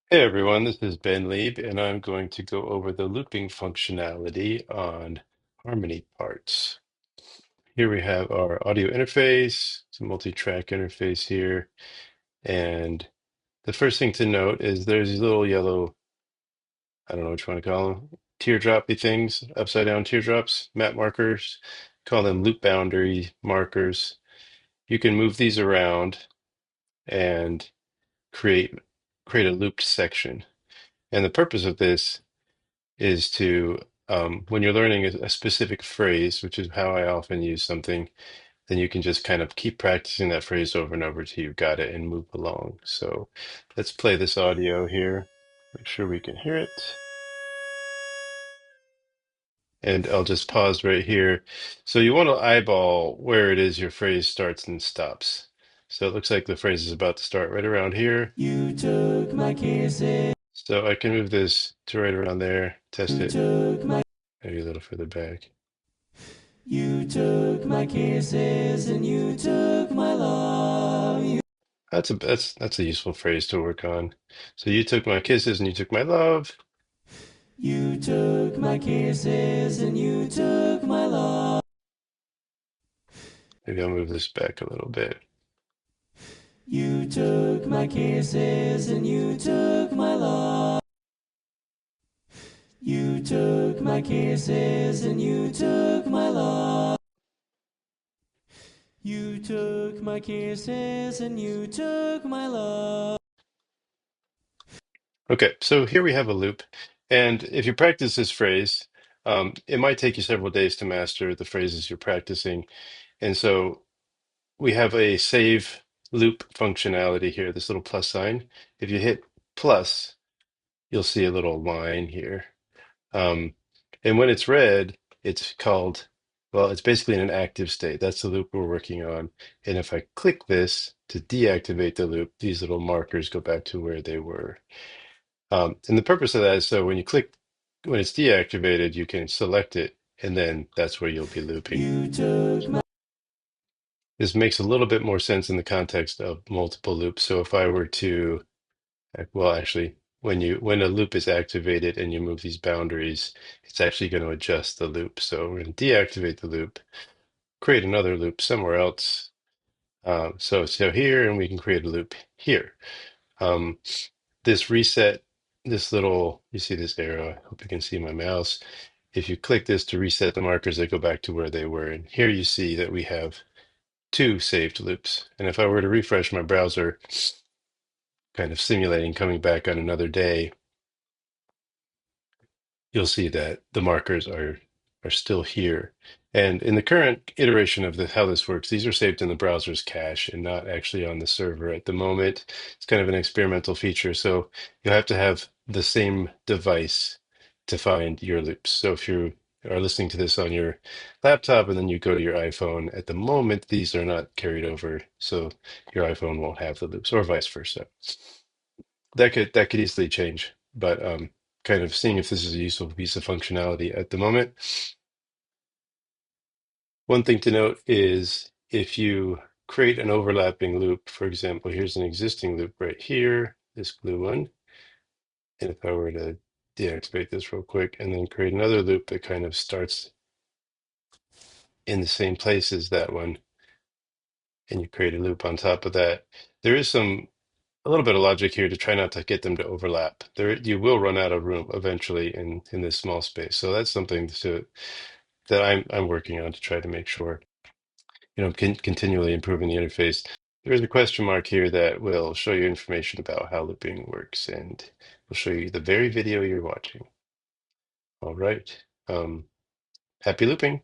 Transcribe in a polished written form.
Hey everyone, this is Ben Lieb, and I'm going to go over the looping functionality on Harmony parts. Here we have our audio interface, it's a multi-track interface here, and the first thing to note is there's these little yellow, I don't know what you want to call them, teardroppy things, upside down teardrops, map markers, call them loop boundary markers. You can move these around and create a looped section. And the purpose of this is to when you're learning a specific phrase, which is how I often use something, then you can just kind of keep practicing that phrase over and over till you've got it and move along. So let's play this audio here. Make sure we can hear it. And I'll just pause right here. So you want to eyeball where it is your phrase starts and stops. So it looks like the phrase is about to start right around here. You took my kisses. So I can move this to right around there, test You it, took my maybe a little further back. You took my kisses and you took my love. That's a useful phrase to work on. So you took my kisses and you took my love. You took my kisses and you took my love. Maybe I'll move this back a little bit. You took my kisses and you took my love. You took my kisses and you took my love. You took my kisses and you took my love. Okay, so here we have a loop. And if you practice this phrase, it might take you several days to master the phrases you're practicing. And so we have a save loop functionality here, this little plus sign. If you hit plus, you'll see a little line here. Um, and when it's red, it's called, well, it's basically in an active state. That's the loop we're working on. And if I click this to deactivate the loop, these little markers go back to where they were. And the purpose of that is so when you click, when it's deactivated, you can select it, and then that's where you'll be looping. You took my This makes a little bit more sense in the context of multiple loops. So if I were to, well, actually, when a loop is activated and you move these boundaries, it's actually going to adjust the loop. So we're going to deactivate the loop, create another loop somewhere else. So here, and we can create a loop here. Um, this reset, this little, you see this arrow? I hope you can see my mouse. If you click this to reset the markers, they go back to where they were. And here you see that we have two saved loops. And if I were to refresh my browser, kind of simulating coming back on another day, you'll see that the markers are still here. And in the current iteration of how this works, these are saved in the browser's cache and not actually on the server at the moment. It's kind of an experimental feature, so you'll have to have the same device to find your loops. So if you are listening to this on your laptop and then you go to your iPhone, at the moment, these are not carried over, so your iPhone won't have the loops, or vice versa. That could easily change, but kind of seeing if this is a useful piece of functionality at the moment. One thing to note is if you create an overlapping loop, for example, here's an existing loop right here, this blue one. And if I were to deactivate this real quick and then create another loop that kind of starts in the same place as that one, and you create a loop on top of that, there is a little bit of logic here to try not to get them to overlap. There, you will run out of room eventually in this small space. So that's something that I'm working on to try to make sure, continually improving the interface. There is a question mark here that will show you information about how looping works, and will show you the very video you're watching. All right. Happy looping.